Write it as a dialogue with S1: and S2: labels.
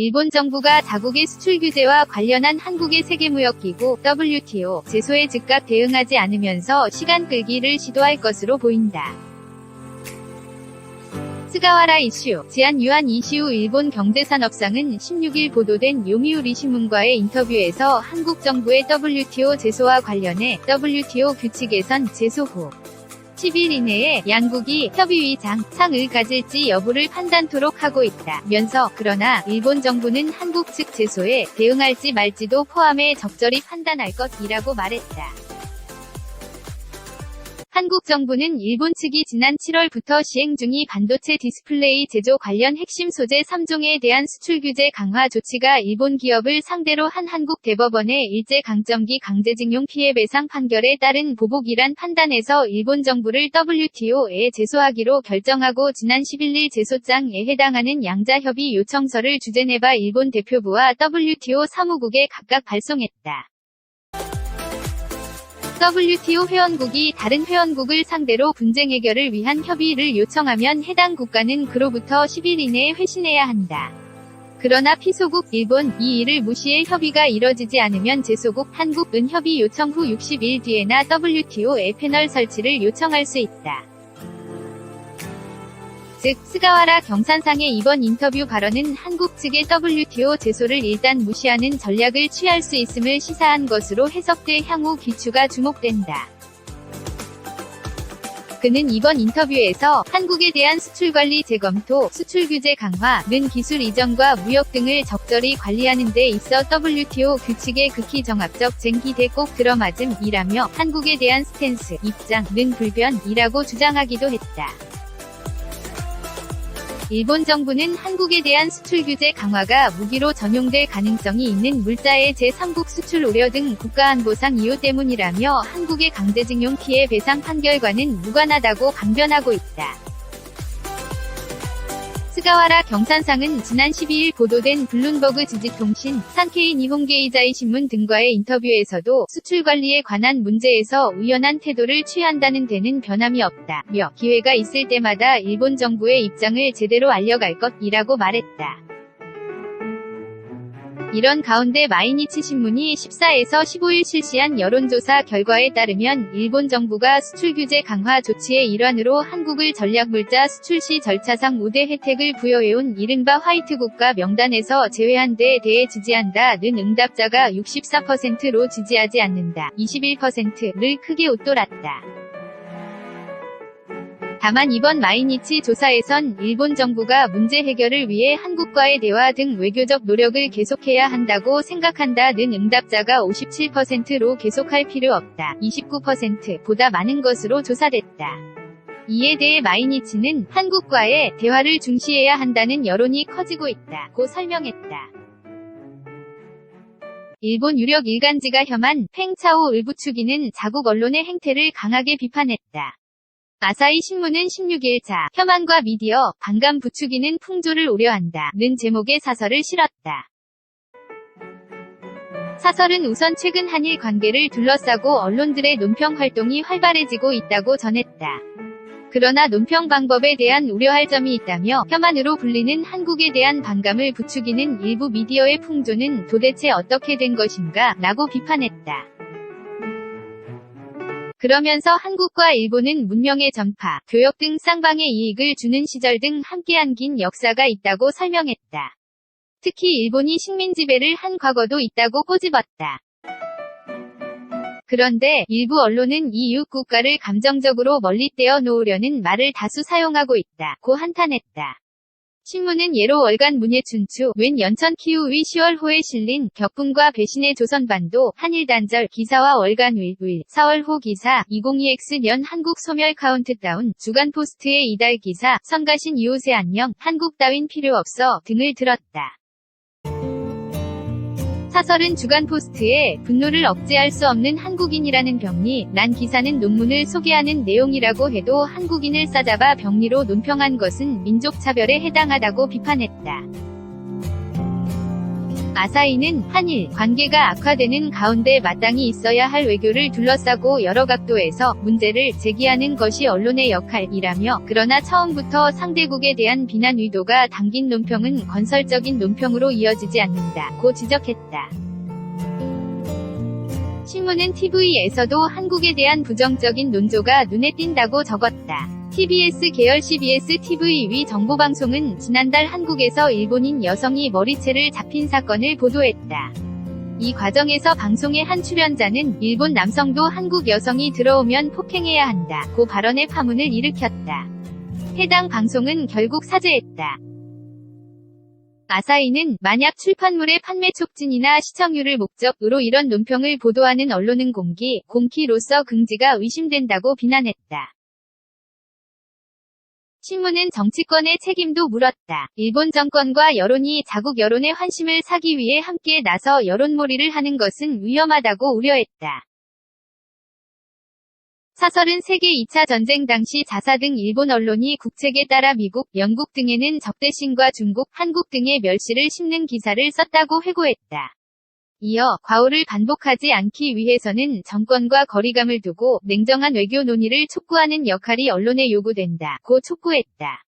S1: 일본 정부가 자국의 수출 규제와 관련한 한국의 세계무역기구 WTO 제소에 즉각 대응하지 않으면서 시간 끌기를 시도할 것으로 보인다. 스가와라 이슈, 지안 유한 이시우 일본 경제산업상은 16일 보도된 요미우리 신문과의 인터뷰에서 한국 정부의 WTO 제소와 관련해 WTO 규칙 개선 제소 후 10일 이내에 양국이 협의위장 상을 가질지 여부를 판단토록 하고 있다면서 그러나 일본 정부는 한국 측 제소에 대응할지 말지도 포함해 적절히 판단할 것이라고 말했다. 한국 정부는 일본 측이 지난 7월부터 시행 중인 반도체 디스플레이 제조 관련 핵심 소재 3종에 대한 수출 규제 강화 조치가 일본 기업을 상대로 한 한국 대법원의 일제강점기 강제징용 피해배상 판결에 따른 보복이란 판단에서 일본 정부를 WTO에 제소하기로 결정하고 지난 11일 제소장에 해당하는 양자협의 요청서를 주제네바 일본 대표부와 WTO 사무국에 각각 발송했다. WTO 회원국이 다른 회원국을 상대로 분쟁 해결을 위한 협의를 요청하면 해당 국가는 그로부터 10일 이내에 회신해야 한다. 그러나 피소국 일본 이 일을 무시해 협의가 이뤄지지 않으면 제소국 한국은 협의 요청 후 60일 뒤에나 WTO에 패널 설치를 요청할 수 있다. 즉, 스가와라 경산상의 이번 인터뷰 발언은 한국 측의 WTO 제소를 일단 무시하는 전략을 취할 수 있음을 시사한 것으로 해석돼 향후 귀추가 주목된다. 그는 이번 인터뷰에서 한국에 대한 수출관리 재검토, 수출규제 강화는 기술 이전과 무역 등을 적절히 관리하는 데 있어 WTO 규칙의 극히 정합적 쟁기대 꼭 들어맞음이라며 한국에 대한 스탠스, 입장은 불변이라고 주장하기도 했다. 일본 정부는 한국에 대한 수출 규제 강화가 무기로 전용될 가능성이 있는 물자의 제3국 수출 우려 등 국가안보상 이유 때문이라며 한국의 강제징용 피해 배상 판결과는 무관하다고 강변하고 있다. 스가와라 경산상은 지난 12일 보도된 블룸버그 지지통신, 산케이 니혼게이자이 신문 등과의 인터뷰에서도 수출 관리에 관한 문제에서 우연한 태도를 취한다는 데는 변함이 없다며 기회가 있을 때마다 일본 정부의 입장을 제대로 알려갈 것이라고 말했다. 이런 가운데 마이니치 신문이 14에서 15일 실시한 여론조사 결과에 따르면 일본 정부가 수출 규제 강화 조치의 일환으로 한국을 전략물자 수출 시 절차상 우대 혜택을 부여해온 이른바 화이트 국가 명단에서 제외한 데에 대해 지지한다는 응답자가 64%로 지지하지 않는다 21%를 크게 웃돌았다. 다만 이번 마이니치 조사에선 일본 정부가 문제 해결을 위해 한국과의 대화 등 외교적 노력을 계속해야 한다고 생각한다는 응답자가 57%로 계속할 필요 없다 29%보다 많은 것으로 조사됐다. 이에 대해 마이니치는 한국과의 대화를 중시해야 한다는 여론이 커지고 있다고 설명했다. 일본 유력 일간지가 혐한 팽차오 을부추기는 자국 언론의 행태를 강하게 비판했다. 아사히 신문은 16일 혐한과 미디어, 반감 부추기는 풍조를 우려한다는 제목의 사설을 실었다. 사설은 우선 최근 한일 관계를 둘러싸고 언론들의 논평 활동이 활발해지고 있다고 전했다. 그러나 논평 방법에 대한 우려할 점이 있다며 혐한으로 불리는 한국에 대한 반감을 부추기는 일부 미디어의 풍조는 도대체 어떻게 된 것인가 라고 비판했다. 그러면서 한국과 일본은 문명의 전파, 교역 등 쌍방의 이익을 주는 시절 등 함께한 긴 역사가 있다고 설명했다. 특히 일본이 식민 지배를 한 과거도 있다고 꼬집었다. 그런데 일부 언론은 이 이웃 국가를 감정적으로 멀리 떼어 놓으려는 말을 다수 사용하고 있다고 한탄했다. 신문은 예로 월간 문예춘추 웬 연천 키우위 10월호에 실린 격분과 배신의 조선반도 한일단절 기사와 월간 윌 4월호 기사 202X년 한국 소멸 카운트다운 주간 포스트의 이달 기사 성가신 이웃의 안녕 한국 따윈 필요 없어 등을 들었다. 사설은 주간 포스트에 분노를 억제할 수 없는 한국인이라는 병리 란 기사는 논문을 소개하는 내용이라고 해도 한국인을 싸잡아 병리로 논평한 것은 민족차별에 해당하다고 비판했다. 아사히는 한일 관계가 악화되는 가운데 마땅히 있어야 할 외교를 둘러싸고 여러 각도에서 문제를 제기하는 것이 언론의 역할이라며, 그러나 처음부터 상대국에 대한 비난 의도가 담긴 논평은 건설적인 논평으로 이어지지 않는다고 지적했다. 신문은 TV에서도 한국에 대한 부정적인 논조가 눈에 띈다고 적었다. TBS 계열 CBS TV 위 정보방송은 지난달 한국에서 일본인 여성이 머리채를 잡힌 사건을 보도했다. 이 과정에서 방송의 한 출연자는 일본 남성도 한국 여성이 들어오면 폭행해야 한다고 발언의 파문을 일으켰다. 해당 방송은 결국 사죄했다. 아사히는 만약 출판물의 판매 촉진이나 시청률을 목적으로 이런 논평을 보도하는 언론은 공기로서 긍지가 의심된다고 비난했다. 신문은 정치권의 책임도 물었다. 일본 정권과 여론이 자국 여론의 환심을 사기 위해 함께 나서 여론몰이를 하는 것은 위험하다고 우려했다. 사설은 세계 2차 전쟁 당시 자사 등 일본 언론이 국책에 따라 미국, 영국 등에는 적대심과 중국, 한국 등의 멸시를 심는 기사를 썼다고 회고했다. 이어 과오를 반복하지 않기 위해서는 정권과 거리감을 두고 냉정한 외교 논의를 촉구하는 역할이 언론에 요구된다고 촉구했다.